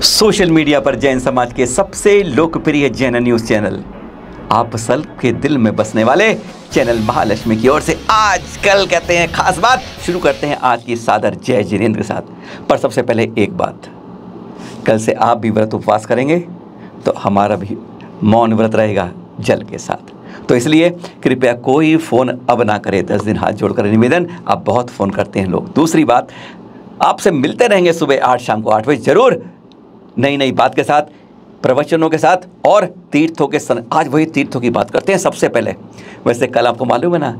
Social media पर जैन समाज के सबसे लोकप्रिय जैन न्यूज चैनल आप सबके दिल में बसने वाले चैनल महालक्ष्मी की ओर से आजकल कहते हैं खास बात शुरू करते हैं आज की सादर जय जिनेंद्र के साथ। पर सबसे पहले एक बात, कल से आप भी व्रत उपवास करेंगे तो हमारा भी मौन व्रत रहेगा जल के साथ। तो इसलिए कृपया कोई फ़ोन अब ना करे। 10 दिन हाथ जोड़कर निवेदन, आप बहुत फ़ोन करते हैं लोग। दूसरी बात, आपसे मिलते रहेंगे सुबह 8 शाम को 8 बजे जरूर, नई नई बात के साथ, प्रवचनों के साथ और तीर्थों के आज वही तीर्थों की बात करते हैं सबसे पहले। वैसे कल आपको मालूम है ना,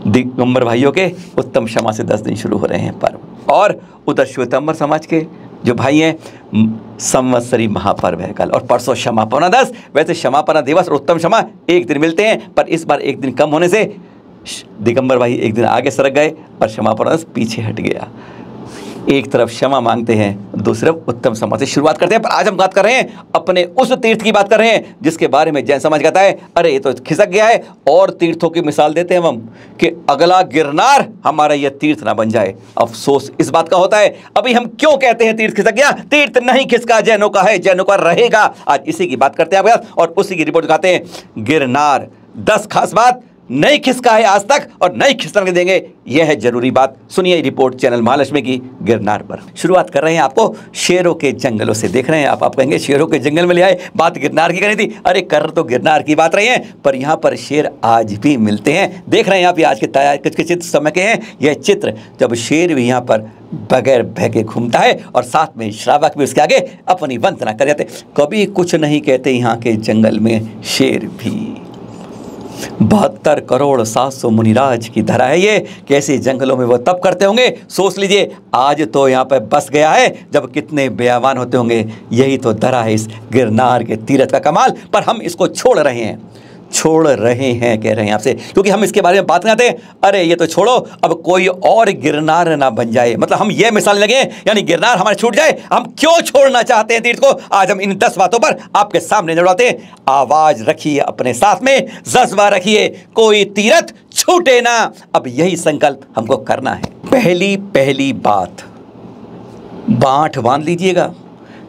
दिगंबर भाइयों के उत्तम क्षमा से 10 दिन शुरू हो रहे हैं पर्व, और उधर श्वेतांबर समाज के जो भाई हैं संवत्सरी महापर्व है कल, और परसों क्षमापना 10। वैसे क्षमापना दिवस और उत्तम क्षमा एक दिन मिलते हैं, पर इस बार एक दिन कम होने से दिगंबर भाई एक दिन आगे सरक गए और क्षमापना 10 पीछे हट गया। एक तरफ क्षमा मांगते हैं, दूसरी तरफ उत्तम समाज से शुरुआत करते हैं। पर आज हम बात कर रहे हैं अपने उस तीर्थ की बात कर रहे हैं जिसके बारे में जैन समाज कहता है अरे ये तो खिसक गया है, और तीर्थों की मिसाल देते हैं हम कि अगला गिरनार हमारा यह तीर्थ ना बन जाए। अफसोस इस बात का होता है। अभी हम क्यों कहते हैं तीर्थ खिसक गया? तीर्थ नहीं खिसका, जैनों का है, जैनों का रहेगा। आज इसी की बात करते हैं आपके साथ और उसी की रिपोर्ट दिखाते हैं। गिरनार 10 खास बात नहीं खिसका है आज तक और नहीं खिसकने देंगे, यह है जरूरी बात। सुनिए रिपोर्ट चैनल महालक्ष्मी की गिरनार पर। शुरुआत कर रहे हैं आपको शेरों के जंगलों से। देख रहे हैं आप कहेंगे शेरों के जंगल में ले आए, बात गिरनार की करनी थी। अरे कर तो गिरनार की बात रही है, पर यहाँ पर शेर आज भी मिलते हैं। देख रहे हैं आप, ये आज के तैयार के चित्र समय के हैं। यह चित्र जब शेर भी यहाँ पर बगैर भय घूमता है और साथ में श्रावक भी उसके आगे अपनी वंदना कर जाते। कभी कुछ नहीं कहते यहाँ के जंगल में शेर भी। 72 करोड़ 700 मुनिराज की धरा है ये। कैसे जंगलों में वो तप करते होंगे सोच लीजिए। आज तो यहाँ पर बस गया है, जब कितने बेयावान होते होंगे। यही तो धरा है इस गिरनार के तीर्थ का कमाल। पर हम इसको छोड़ रहे हैं कह रहे हैं आपसे, क्योंकि हम इसके बारे में बात करते हैं। अरे ये तो छोड़ो, अब कोई और गिरनार ना बन जाए, मतलब हम ये मिसाल लगे यानी गिरनार हमारे छूट जाए। हम क्यों छोड़ना चाहते हैं तीर्थ को, आज हम इन 10 बातों पर आपके सामने जोड़ाते हैं। आवाज रखिए अपने साथ में, जज्बा रखिए, कोई तीर्थ छूटे ना। अब यही संकल्प हमको करना है। पहली बात, बांट बांध लीजिएगा।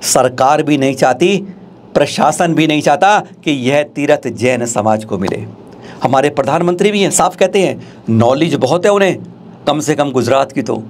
सरकार भी नहीं चाहती, प्रशासन भी नहीं चाहता कि यह तीर्थ जैन समाज को मिले। हमारे प्रधानमंत्री भी हैं, साफ कहते हैं, नॉलेज बहुत है उन्हें, कम से कम गुजरात की तो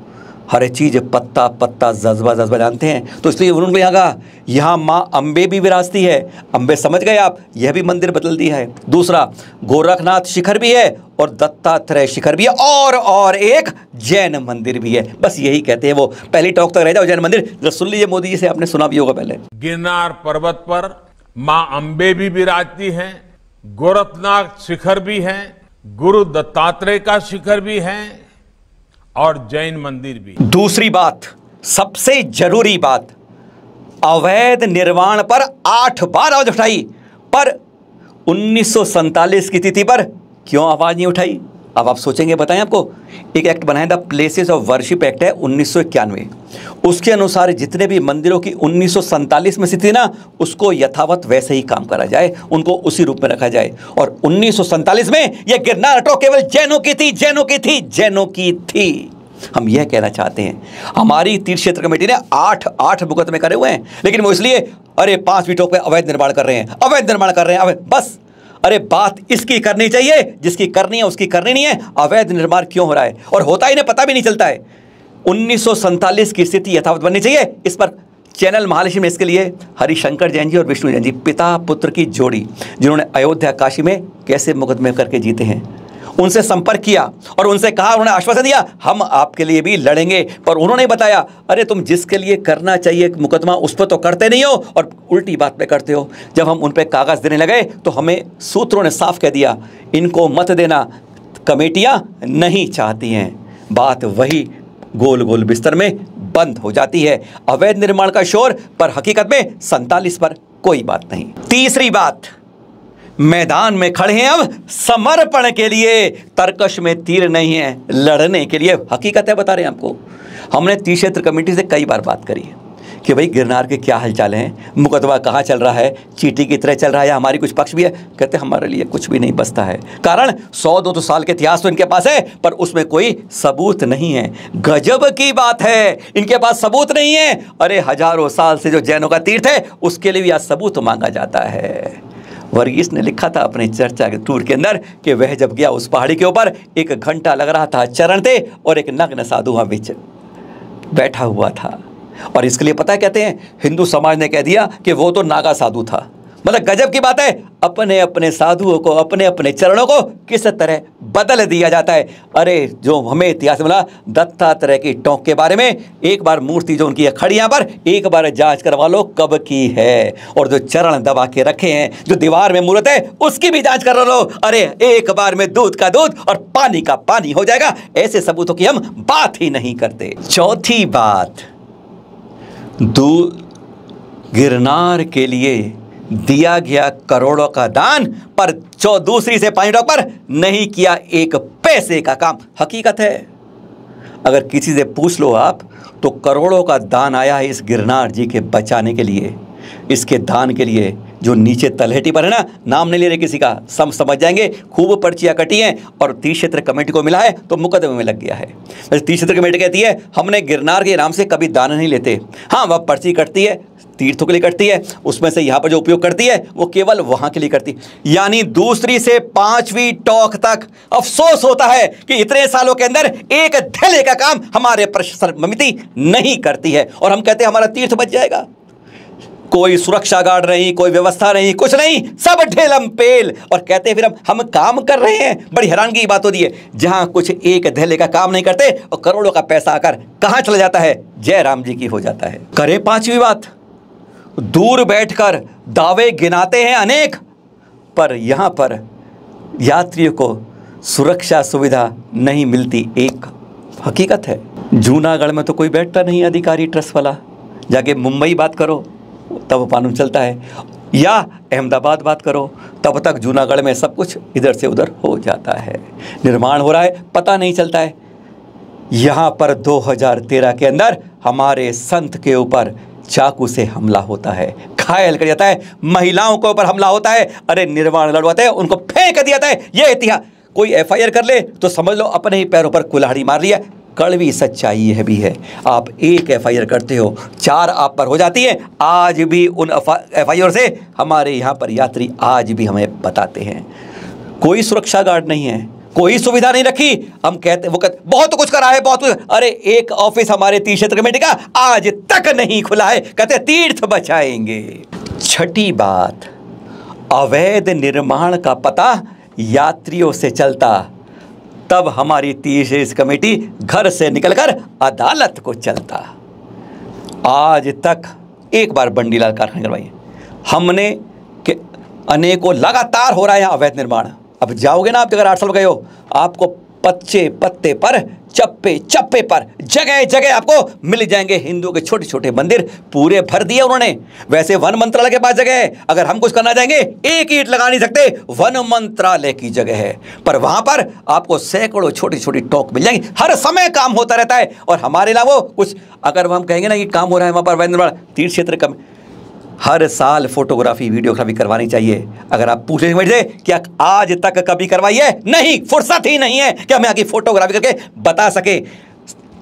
हर चीज़ पत्ता पत्ता जज्बा जानते हैं। तो इसलिए उन्होंने यहाँ कहा यहाँ माँ अम्बे भी विराजती है। अम्बे समझ गए आप, यह भी मंदिर बदल दिया है। दूसरा, गोरखनाथ शिखर भी है और दत्तात्रेय शिखर भी है, और एक जैन मंदिर भी है। बस यही कहते हैं वो। पहली टॉक तक रह जाओ जैन मंदिर। जरा सुन लीजिए, मोदी जी से आपने सुना भी होगा पहले। गिरनार पर्वत पर माँ अम्बे भी विराजती है, गोरखनाथ शिखर भी है, गुरु दत्तात्रेय का शिखर भी है और जैन मंदिर भी। दूसरी बात, सबसे जरूरी बात, अवैध निर्माण पर 8 बार आवाज उठाई, पर 1947 की तिथि पर क्यों आवाज नहीं उठाई? अब आप सोचेंगे, बताएं आपको। एक एक्ट बनाया था, प्लेसेस ऑफ वर्शिप एक्ट है 1991। उसके अनुसार जितने भी मंदिरों की 1947 में स्थिति ना, उसको यथावत वैसे ही काम करा जाए, उनको उसी रूप में रखा जाए। और 1947 में यह गिरनार तो केवल जैनों की थी। हम यह कहना चाहते हैं, हमारी तीर्थ क्षेत्र कमेटी ने 8 मुकदमे करे हुए हैं, लेकिन वो इसलिए अरे 5 फीटों पे अवैध निर्माण कर रहे हैं, बस। अरे बात इसकी करनी चाहिए, जिसकी करनी है उसकी करनी नहीं है। अवैध निर्माण क्यों हो रहा है और होता ही नहीं, पता भी नहीं चलता है। 1947 की स्थिति यथावत बननी चाहिए। इस पर चैनल महालक्ष्मी में इसके लिए हरिशंकर जैन जी और विष्णु जैन जी, पिता पुत्र की जोड़ी, जिन्होंने अयोध्या काशी में कैसे मुकदमे करके जीते हैं, उनसे संपर्क किया और उनसे कहा, उन्होंने आश्वासन दिया हम आपके लिए भी लड़ेंगे। पर उन्होंने बताया अरे तुम जिसके लिए करना चाहिए मुकदमा उस पर तो करते नहीं हो और उल्टी बात पे करते हो। जब हम उन पर कागज देने लगे तो हमें सूत्रों ने साफ कह दिया, इनको मत देना, कमेटियां नहीं चाहती हैं। बात वही गोल गोल बिस्तर में बंद हो जाती है। अवैध निर्माण का शोर, पर हकीकत में 47 पर कोई बात नहीं। तीसरी बात, मैदान में खड़े हैं अब समर्पण के लिए, तर्कश में तीर नहीं है, लड़ने के लिए। हकीकत है, बता रहे हैं आपको। हमने तीर्थ क्षेत्र कमेटी से कई बार बात करी है कि भाई गिरनार के क्या हालचाल हैं, मुकदमा कहाँ चल रहा है, चीटी की तरह चल रहा है या हमारी कुछ पक्ष भी है। कहते हमारे लिए कुछ भी नहीं बचता है। कारण 100-200 साल के इतिहास तो इनके पास है, पर उसमें कोई सबूत नहीं है। गजब की बात है, इनके पास सबूत नहीं है। अरे हजारों साल से जो जैनों का तीर्थ है उसके लिए भी आज सबूत मांगा जाता है। वर्गीस ने लिखा था अपने चर्चा के टूर के अंदर कि वह जब गया उस पहाड़ी के ऊपर, 1 घंटा लग रहा था चरण थे और एक नग्न साधु वहाँ बीच बैठा हुआ था। और इसके लिए पता है कहते हैं हिंदू समाज ने कह दिया कि वो तो नागा साधु था। मतलब गजब की बात है, अपने अपने साधुओं को, अपने अपने चरणों को किस तरह बदल दिया जाता है। अरे जो हमें इतिहास में मिला दत्तात्रेय की टोंक के बारे में, एक बार मूर्ति जो उनकी खड़ी यहाँ पर, एक बार जांच करवा लो कब की है। और जो चरण दबा के रखे हैं, जो दीवार में मूर्त है उसकी भी जांच कर लो। अरे एक बार में दूध का दूध और पानी का पानी हो जाएगा। ऐसे सबूतों की हम बात ही नहीं करते। चौथी बात, गिरनार के लिए दिया गया करोड़ों का दान, पर दूसरी से 5 पर नहीं किया 1 पैसे का काम। हकीकत है, अगर किसी से पूछ लो आप तो करोड़ों का दान आया है इस गिरनार जी के बचाने के लिए, इसके दान के लिए। जो नीचे तलहटी पर है ना, नाम नहीं ले रहे किसी का, समझ जाएंगे। खूब पर्चियाँ कटी हैं और तीर्थ क्षेत्र कमेटी को मिला है तो मुकदमे में लग गया है। तीर्थ क्षेत्र कमेटी कहती है हमने गिरनार के नाम से कभी दान नहीं लेते। हाँ, वह पर्ची कटती है, तीर्थों के लिए करती है, उसमें से यहाँ पर जो उपयोग करती है वो केवल वहाँ के लिए करती। यानी दूसरी से 5वीं टोक तक अफसोस होता है कि इतने सालों के अंदर एक धेले का काम हमारे प्रशासन समिति नहीं करती है। और हम कहते हैं हमारा तीर्थ बच जाएगा। कोई सुरक्षा गार्ड नहीं, कोई व्यवस्था नहीं, कुछ नहीं, सब ढेलम पेल। और कहते हैं फिर हम काम कर रहे हैं। बड़ी हैरानगी की बात होती है, जहां कुछ एक धेले का काम नहीं करते और करोड़ों का पैसा आकर कहां चला जाता है, जय राम जी की हो जाता है। करें 5वीं बात, दूर बैठकर दावे गिनाते हैं अनेक, पर यहां पर यात्रियों को सुरक्षा सुविधा नहीं मिलती। एक हकीकत है, जूनागढ़ में तो कोई बैठता नहीं अधिकारी ट्रस्ट वाला, जाके मुंबई बात करो तब मालूम चलता है, या अहमदाबाद बात करो तब तक जूनागढ़ में सब कुछ इधर से उधर हो जाता है। निर्माण हो रहा है, पता नहीं चलता है। यहाँ पर 2013 के अंदर हमारे संत के ऊपर चाकू से हमला होता है, घायल कर जाता है। महिलाओं के ऊपर हमला होता है, अरे निर्माण लड़वाते हैं उनको फेंक दिया जाता है। ये इतिहास, कोई FIR कर ले तो समझ लो अपने ही पैरों पर कुल्हाड़ी मार लिया। कड़वी सच्चाई यह भी है, आप एक FIR करते हो 4 आप पर हो जाती है। आज भी उन FIR से हमारे यहाँ पर यात्री आज भी हमें बताते हैं कोई सुरक्षा गार्ड नहीं है, कोई सुविधा नहीं रखी। हम कहते वो कहते बहुत कुछ करा है, बहुत कुछ। अरे एक ऑफिस हमारे तीर्थ क्षेत्र कमेटी का आज तक नहीं खुला है, कहते तीर्थ बचाएंगे। छठी बात, अवैध निर्माण का पता यात्रियों से चलता, तब हमारी तीर्थ कमेटी घर से निकलकर अदालत को चलता। आज तक एक बार बंडीलाल कारखाने करवाइए हमने कि अनेकों लगातार हो रहा है यहाँ अवैध निर्माण। अब जाओगे ना, आप अगर 8 साल गए हो, आपको पत्ते पत्ते पर, चप्पे चप्पे पर, जगह जगह आपको मिल जाएंगे हिंदुओं के छोटे छोटे मंदिर पूरे भर दिए उन्होंने। वैसे वन मंत्रालय के पास जगह है, अगर हम कुछ करना चाहेंगे एक ईंट लगा नहीं सकते, वन मंत्रालय की जगह है, पर वहां पर आपको सैकड़ों छोटी छोटी टोक मिल जाएंगी। हर समय काम होता रहता है। और हमारे अलावा कुछ अगर हम कहेंगे ना कि काम हो रहा है वहां पर वैन तीर्थ क्षेत्र कम, हर साल फोटोग्राफी वीडियोग्राफी करवानी चाहिए। अगर आप पूछेंगे मुझे क्या आज तक कभी करवाई है, नहीं, फुर्सत ही नहीं है कि हम यहाँ की फोटोग्राफी करके बता सके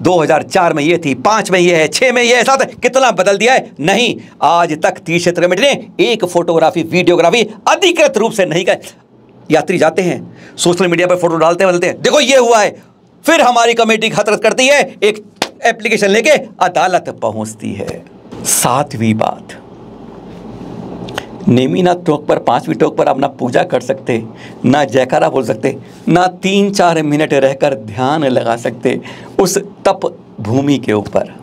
2004 में ये थी, 5 में ये है, 6 में ये है, 7 कितना बदल दिया है। नहीं, आज तक तीर्थ क्षेत्र कमेटी ने एक फोटोग्राफी वीडियोग्राफी अधिकृत रूप से नहीं कर। यात्री जाते हैं सोशल मीडिया पर फोटो डालते हैं, बदलते हैं, देखो ये हुआ है, फिर हमारी कमेटी खतरत करती है, एक एप्लीकेशन लेके अदालत पहुंचती है। 7वीं बात, नेमीनाथ टोक पर 5वीं टोक पर आप ना पूजा कर सकते, ना जयकारा बोल सकते, ना 3-4 मिनट रहकर ध्यान लगा सकते उस तप भूमि के ऊपर।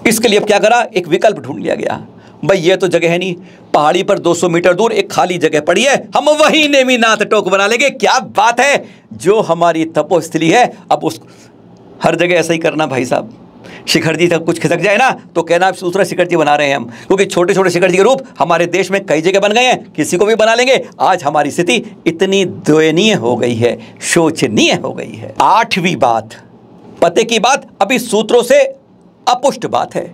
इसके लिए अब क्या करा, एक विकल्प ढूंढ लिया गया। भाई ये तो जगह है नहीं, पहाड़ी पर 200 मीटर दूर एक खाली जगह पड़ी है, हम वही नेमीनाथ टोक बना लेंगे। क्या बात है, जो हमारी तपोस्थली है अब उस हर जगह ऐसा ही करना भाई साहब। शिखर जी तक कुछ खिसक जाए ना तो कहना आप दूसरा शिखर जी बना रहे हैं हम, क्योंकि छोटे छोटे शिखर जी के रूप हमारे देश में कई जगह बन गए हैं, किसी को भी बना लेंगे। आज हमारी स्थिति इतनी दयनीय हो गई है, शोचनीय हो गई है। 8वीं बात, पते की बात अभी सूत्रों से अपुष्ट बात है।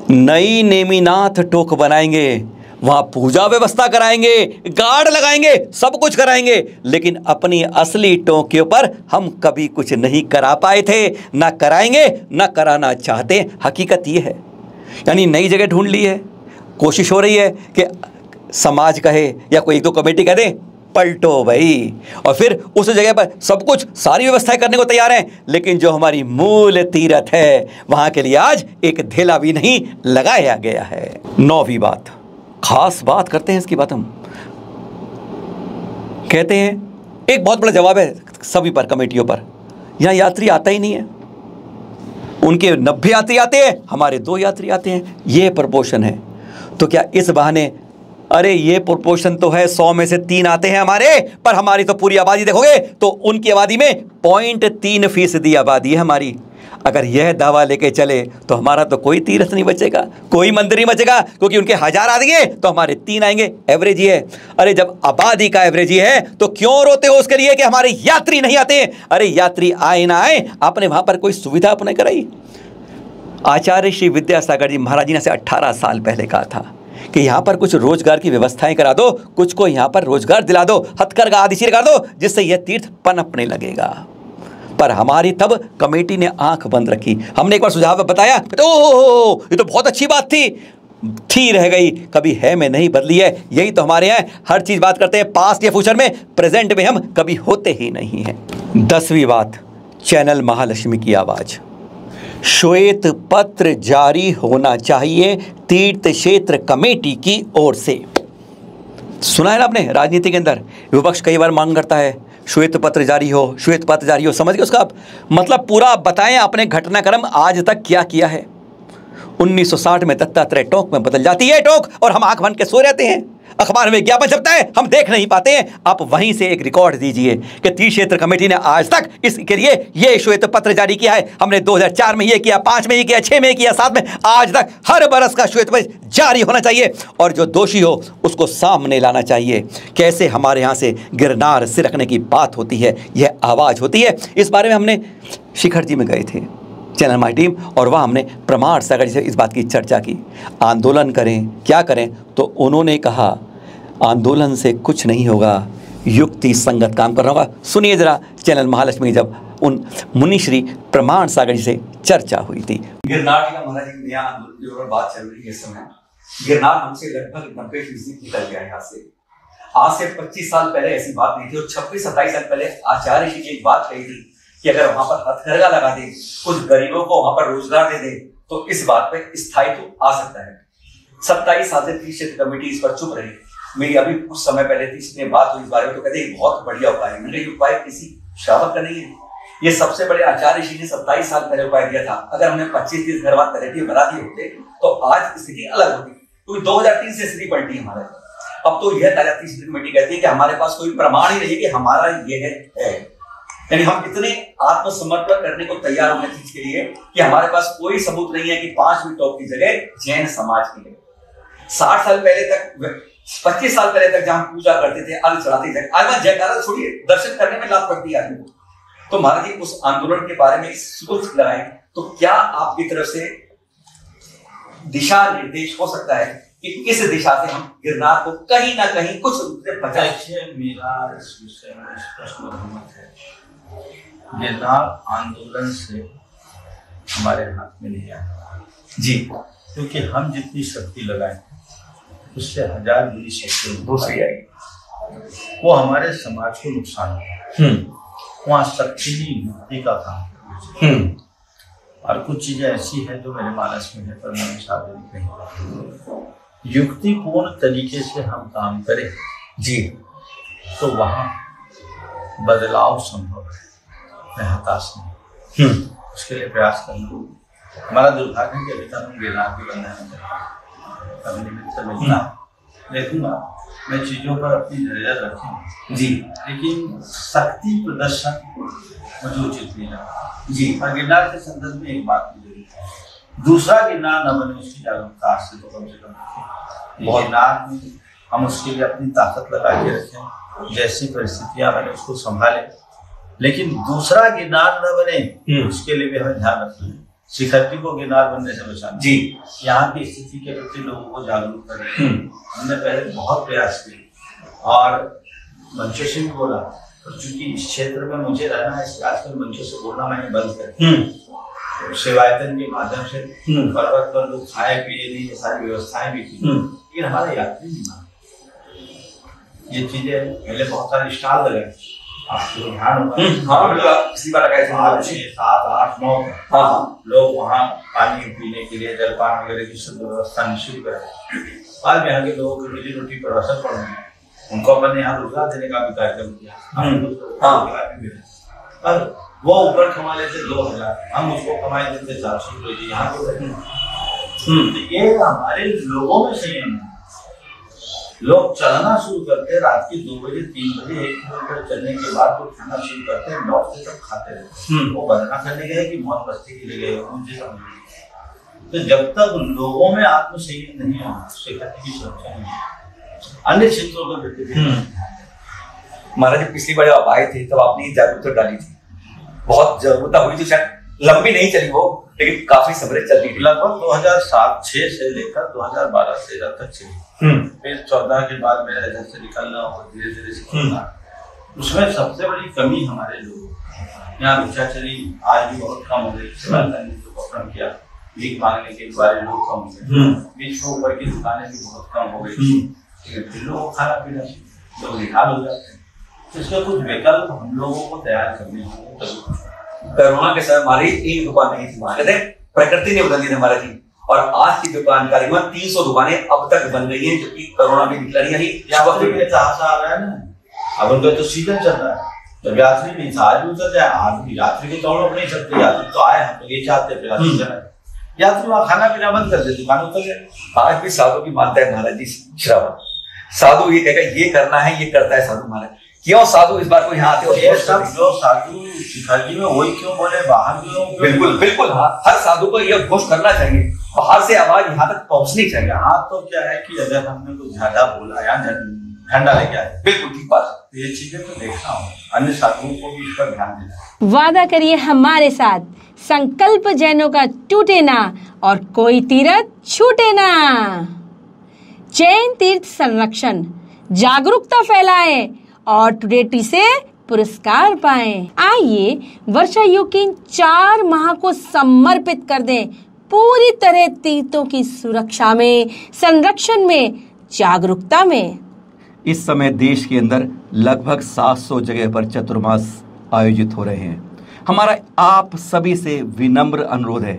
नई नेमिनाथ टोक बनाएंगे, वहां पूजा व्यवस्था कराएंगे, गार्ड लगाएंगे, सब कुछ कराएंगे, लेकिन अपनी असली टोक के ऊपर हम कभी कुछ नहीं करा पाए थे, ना कराएंगे, ना कराना चाहते। हकीकत ये है। यानी नई जगह ढूंढ ली है, कोशिश हो रही है कि समाज कहे या कोई एक दो कमेटी कह दे पलटो भाई, और फिर उस जगह पर सब कुछ सारी व्यवस्थाएं करने को तैयार हैं, लेकिन जो हमारी मूल तीरथ है वहां के लिए आज एक धेला भी नहीं लगाया गया है। 9वीं बात, खास बात करते हैं इसकी बात। हम कहते हैं एक बहुत बड़ा जवाब है सभी पर, कमेटियों पर, यहां यात्री आता ही नहीं है, उनके 90 यात्री आते हैं, हमारे 2 यात्री आते हैं, ये प्रपोर्शन है। तो क्या इस बहाने, अरे ये प्रोपोर्शन तो है 100 में से 3 आते हैं हमारे, पर हमारी तो पूरी आबादी देखोगे तो उनकी आबादी में 0.3% आबादी है हमारी। अगर यह दावा लेके चले तो हमारा तो कोई तीर्थ नहीं बचेगा, कोई मंदिर नहीं बचेगा, क्योंकि उनके 1000 आएंगे तो हमारे 3 आएंगे। एवरेज ही है। अरे जब आबादी का एवरेज ही है तो क्यों रोते हो उसके लिए कि हमारे यात्री नहीं आते? अरे यात्री आए ना आए, आपने वहां पर कोई सुविधा अपने कराई? आचार्य श्री विद्यासागर जी महाराज जी ने 18 साल पहले कहा था कि यहाँ पर कुछ रोजगार की व्यवस्थाएं करा दो, कुछ को यहाँ पर रोजगार दिला दो, हथकरघा आदि चीज कर दो, जिससे यह तीर्थ पनपने लगेगा। पर हमारी तब कमेटी ने आंख बंद रखी। हमने एक बार सुझाव बताया तो ये तो बहुत अच्छी बात थी रह गई, कभी है में नहीं बदली है। यही तो हमारे यहाँ हर चीज बात करते हैं पास्ट या फ्यूचर में, प्रेजेंट में हम कभी होते ही नहीं हैं। 10वीं बात, चैनल महालक्ष्मी की आवाज। श्वेत पत्र जारी होना चाहिए तीर्थ क्षेत्र कमेटी की ओर से। सुना है ना आपने, राजनीति के अंदर विपक्ष कई बार मांग करता है श्वेत पत्र जारी हो, श्वेत पत्र जारी हो। समझ गए उसका आप मतलब? पूरा बताएं अपने घटनाक्रम आज तक क्या किया है। 1960 में दत्तात्रेय टोक में बदल जाती है टोक, और हम आंख बंद के सो रहते हैं। अखबार में विज्ञापन छपता है, हम देख नहीं पाते हैं। आप वहीं से एक रिकॉर्ड दीजिए कि तीर्थ क्षेत्र कमेटी ने आज तक इसके लिए ये श्वेत पत्र जारी किया है। हमने 2004 में ये किया, 5 में ये किया, 6 में ये किया, 7 में, आज तक हर बरस का श्वेत पत्र जारी होना चाहिए, और जो दोषी हो उसको सामने लाना चाहिए। कैसे हमारे यहाँ से गिरनार सिरकने की बात होती है, यह आवाज़ होती है। इस बारे में हमने शिखर जी में गए थे, चैनल माई टीम, और वहाँ हमने प्रमाण सागर जी से इस बात की चर्चा की। आंदोलन करें, क्या करें? तो उन्होंने कहा आंदोलन से कुछ नहीं होगा, युक्ति संगत काम करना होगा। सुनिए जरा चैनल महालक्ष्मी जब उन मुनि श्री प्रमाण सागर जी से चर्चा हुई थी। गिरनार जी का महाराज जी यहाँ आंदोलन की बात चल रही है इस समय। गिरनार हमसे लगभग 90% निकल गया यहाँ से। आज से 25 साल पहले ऐसी बात नहीं थी, और 26-27 साल पहले आचार्य जी ने एक बात कही थी कि अगर वहां पर हथकरघा लगा दे, कुछ गरीबों को वहां पर रोजगार दे दे, तो इस बात पे स्थायित्व आ सकता है। 27 साल से तीर्थ क्षेत्र कमेटी इस पर चुप रही। मेरी अभी कुछ समय पहले थी इसमें बात हुई इस बारे में, तो कहते हैं बहुत बढ़िया उपाय है। मैंने ये उपाय किसी श्रावक का नहीं है, ये सबसे बड़े आचार्य जी ने 27 साल पहले उपाय दिया था। अगर हमने 25-30 घर बाद कलेक्टिव बना दिए होते तो आज स्थिति अलग होती, क्योंकि 2003 से स्थिति पलटी हमारे। अब तो यह तीर्थ क्षेत्र कमेटी कहती है कि हमारे पास कोई प्रमाण ही नहीं है कि हमारा यह है। यानी हम इतने आत्मसमर्पण करने को तैयार होने चीज के लिए कि हमारे पास कोई सबूत नहीं है कि 5वीं टॉप की जगह जैन समाज की है। 60 साल पहले तक, 25 साल पहले तक जहां पूजा करते थे, अर्घ चढ़ाते थे, आज जयकारा छोड़िए, दर्शन करने में लाभ पड़ती है आदमी को। तो महाराज जी उस आंदोलन के बारे में सोच लगाए, तो क्या आपकी तरफ से दिशा निर्देश हो सकता है कि किस दिशा से हम गिरनार को कहीं ना कहीं कुछ रूप से बचाएं? मेरा इस विषय में स्पष्ट बहुमत है, गिरनार आंदोलन से हमारे हाथ में नहीं आया जी, क्योंकि हम जितनी शक्ति लगाएं उससे 1000 गुनी शक्ति दूसरी आएगी, वो हमारे समाज को नुकसान है। वहाँ शक्ति युक्ति का काम, और कुछ चीजें ऐसी है जो मेरे मानस में है पर मैंने सार्वजनिक नहीं। युक्तिपूर्ण तरीके से हम काम करें जी, तो वहाँ बदलाव संभव है। मैं हताश नहीं, उसके लिए प्रयास करना। हमारा दुर्भाग्य है कि अभी तक हम गिरनार की बंधन में कभी निमित्त मिलता है। देखूंगा मैं चीजों पर अपनी नजर रखूँ जी, लेकिन शक्ति प्रदर्शन मुझे उचित नहीं लगा जी। और गिरनार के संदर्भ में एक बात जरूरी है, दूसरा गिरनार न बने उसकी जागरूकता आज से तो कम से कम गिरनार में हम उसके लिए अपनी ताकत लगा के रखें, जैसी परिस्थितियां बने उसको संभालें, लेकिन दूसरा गिरनार न बने उसके लिए भी हमें ध्यान रखना है। शिखर जी को गिरनार बनने से बचाना जी, यहाँ की स्थिति के प्रति लोगों को जागरूक करना। हमने पहले बहुत प्रयास किए और मंचों से भी बोला, और चूंकि इस क्षेत्र में मुझे रहना है, इसलिए आजकल मंचों से बोलना मैंने बंद कर दिया। सेवायतन के माध्यम से पर्वत पर लोग खाए पिए नहीं, ये सारी व्यवस्थाएं भी थी, लेकिन हमारा यात्री नहीं माना। ये चीजें पहले बहुत सारे स्टॉल लगे, आपको ध्यान होगा। हाँ, पिछली बार लगाए थे 5, 6, 7, 8, 9 लोग वहाँ पानी पीने के लिए जलपान वगैरह की सब व्यवस्था निश्चित करें। बाद में यहाँ के लोगों की रोजी रोटी पर असर पड़ रहा है, उनको अपन ने यहाँ रोजगार देने का भी कार्यक्रम किया। और वो ऊपर कमा लेते 2000, हम उसको कमाए देते 400 रुपये यहाँ पे। ये हमारे लोगों में संयम है। लोग चलना शुरू करते रात के 2 बजे 3 बजे 1 किलोमीटर चलने के बाद तो खाना शुरू करते हैं, लौटते तक खाते रहते। वो बदना करने गए कि मौत बस्ती के लिए गए, मुझे समझ। तो जब तक लोगों में आत्मसंयम नहीं होगा, शिक्षा की सुरक्षा नहीं है। अन्य क्षेत्रों का महाराज जी पिछली बार जब आप आए थे तब आपने जागरूकता डाली थी, बहुत जागरूकता हुई थी, शायद लंबी नहीं चली वो, लेकिन काफी समय चलती थी। लगभग 2007-06 से लेकर 2012-13 तक चली। फिर 14 के बाद मेरा इधर से निकलना और धीरे धीरे सीखना, उसमें सबसे बड़ी कमी हमारे लोग यहाँ भिक्षाचरी आज भी बहुत कम हो गई। जो किया भीख मांगने के बारे लोग कम हो गए, बीच में ऊपर की दुकानें भी बहुत कम हो गई। फिर लोग खाना पीना लोग निकाल हो जाते हैं, तो इसका कुछ विकल्प हम लोगों को तैयार करने होंगे। कोरोना के समय हमारी एक दुकान नहीं थी, कहते प्रकृति ने बदल दी हमारा जी, और आज की दुकान करीबन 300 दुकानें अब तक बन गई हैं, जबकि कोरोना भी निकला नहीं। यात्री में चाहता आ रहा है ना, अब उनका तो सीजन चल रहा है, जब यात्री नहीं था आज भी उतर जाए, आज भी यात्री को तोड़ नहीं सकते, यात्री तो आए हम तो ये चाहते फिर यात्री वहाँ खाना पीना बंद कर दे, दुकान उतर जाए। आज भी साधु की मानता है महाराज जी श्रावण, साधु ये कहेगा ये करना है, ये करता है साधु महाराज। क्यों साधु इस बार को यहाँ आते ये सब जो साधु शिखर जी में वही क्यों बोले, बाहर क्यों? बिल्कुल बिल्कुल, हाँ, हर साधु को ये घोष करना चाहिए, बाहर से आवाज यहाँ तक पहुंचनी चाहिए। यहाँ तो क्या है कि अगर हमने कुछ ज्यादा बोला या झंडा लेके आए, बिल्कुल ठीक बात, ये चीजें तो देखना हो, अन्य साधुओं को भी इस पर ध्यान देना। वादा करिए हमारे साथ, संकल्प जैनों का टूटे ना और कोई तीर्थ छूटे ना। जैन तीर्थ संरक्षण, जागरूकता फैलाएं और टुडे टी से पुरस्कार पाएं। आइए वर्षा योग के 4 माह को समर्पित कर दें पूरी तरह तीर्थों की सुरक्षा में, संरक्षण में, जागरूकता में। इस समय देश के अंदर लगभग 700 जगह पर चतुर्मास आयोजित हो रहे हैं। हमारा आप सभी से विनम्र अनुरोध है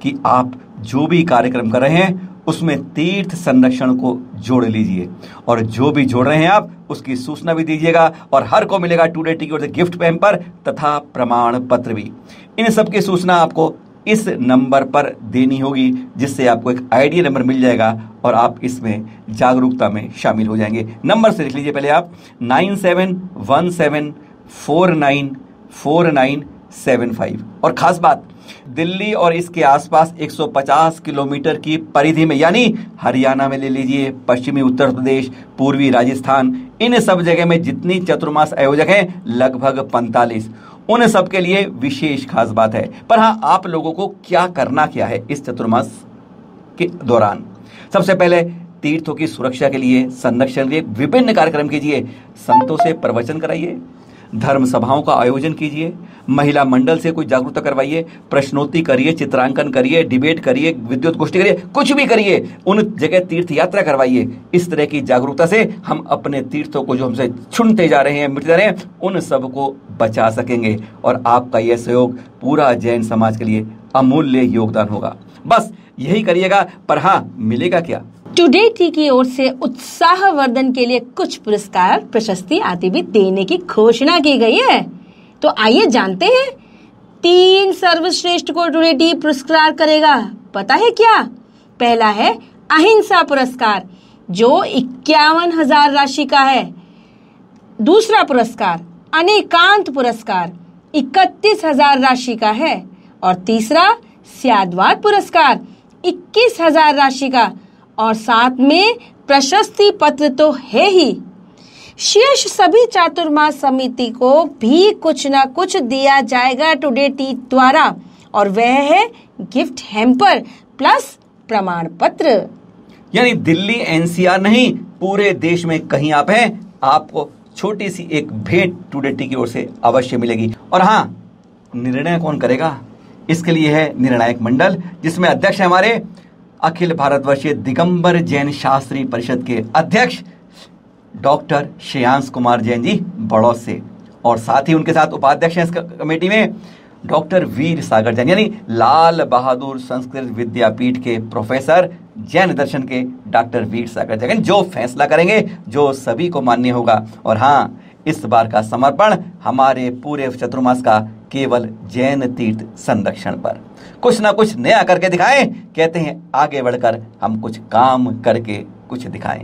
कि आप जो भी कार्यक्रम कर रहे हैं उसमें तीर्थ संरक्षण को जोड़ लीजिए, और जो भी जोड़ रहे हैं आप उसकी सूचना भी दीजिएगा, और हर को मिलेगा टुडे टी की ओर से गिफ्ट पैम्पर तथा प्रमाण पत्र भी। इन सब की सूचना आपको इस नंबर पर देनी होगी, जिससे आपको एक आईडी नंबर मिल जाएगा और आप इसमें जागरूकता में शामिल हो जाएंगे। नंबर से लिख लीजिए पहले आप 9717494975। और खास बात, दिल्ली और इसके आसपास 150 किलोमीटर की परिधि में, यानी हरियाणा में ले लीजिए, पश्चिमी उत्तर प्रदेश, पूर्वी राजस्थान, इन सब जगह में जितनी चतुर्मास आयोजक हैं लगभग 45, उन सब के लिए विशेष खास बात है। पर हाँ, आप लोगों को क्या करना क्या है इस चतुर्मास के दौरान? सबसे पहले तीर्थों की सुरक्षा के लिए, संरक्षण के लिए विभिन्न कार्यक्रम कीजिए, संतों से प्रवचन कराइए, धर्म सभाओं का आयोजन कीजिए, महिला मंडल से कोई जागरूकता करवाइए, प्रश्नोत्तरी करिए, चित्रांकन करिए, डिबेट करिए, विद्युत गोष्ठी करिए, कुछ भी करिए, उन जगह तीर्थ यात्रा करवाइए। इस तरह की जागरूकता से हम अपने तीर्थों को जो हमसे छूटते जा रहे हैं, मिटते रहे हैं, उन सब को बचा सकेंगे, और आपका यह सहयोग पूरा जैन समाज के लिए अमूल्य योगदान होगा। बस यही करिएगा। पर हाँ, मिलेगा क्या? टुडे टी की ओर से उत्साहवर्धन के लिए कुछ पुरस्कार, प्रशस्ति आदि भी देने की घोषणा की गई है। तो आइए जानते हैं 3 सर्वश्रेष्ठ को टुडे टी पुरस्कार करेगा। पता है क्या? पहला है अहिंसा पुरस्कार, जो 51,000 राशि का है। दूसरा पुरस्कार अनेकांत पुरस्कार 31,000 राशि का है, और तीसरा स्यादवाद पुरस्कार 21,000 राशि का, और साथ में प्रशस्ति पत्र तो है ही। शेष सभी चातुर्मास समिति को भी कुछ ना कुछ दिया जाएगा टुडे टी द्वारा, और वह है गिफ्ट हैम्पर प्लस प्रमाण पत्र। यानी दिल्ली एनसीआर नहीं, पूरे देश में कहीं आप हैं, आपको छोटी सी एक भेंट टुडे टी की ओर से अवश्य मिलेगी। और हाँ, निर्णय कौन करेगा, इसके लिए है निर्णायक मंडल, जिसमें अध्यक्ष है हमारे अखिल भारतवर्षीय दिगंबर जैन शास्त्री परिषद के अध्यक्ष डॉक्टर श्रेयांश कुमार जैन जी बड़ौत से, और साथ ही उनके साथ उपाध्यक्ष हैं इस कमेटी में डॉक्टर वीर सागर जैन, यानी लाल बहादुर संस्कृत विद्यापीठ के प्रोफेसर, जैन दर्शन के डॉक्टर वीर सागर जैन, जो फैसला करेंगे जो सभी को मान्य होगा। और हाँ, इस बार का समर्पण हमारे पूरे चतुर्मास का केवल जैन तीर्थ संरक्षण पर। कुछ ना कुछ नया करके दिखाएं, कहते हैं आगे बढ़कर हम कुछ काम करके कुछ दिखाएं।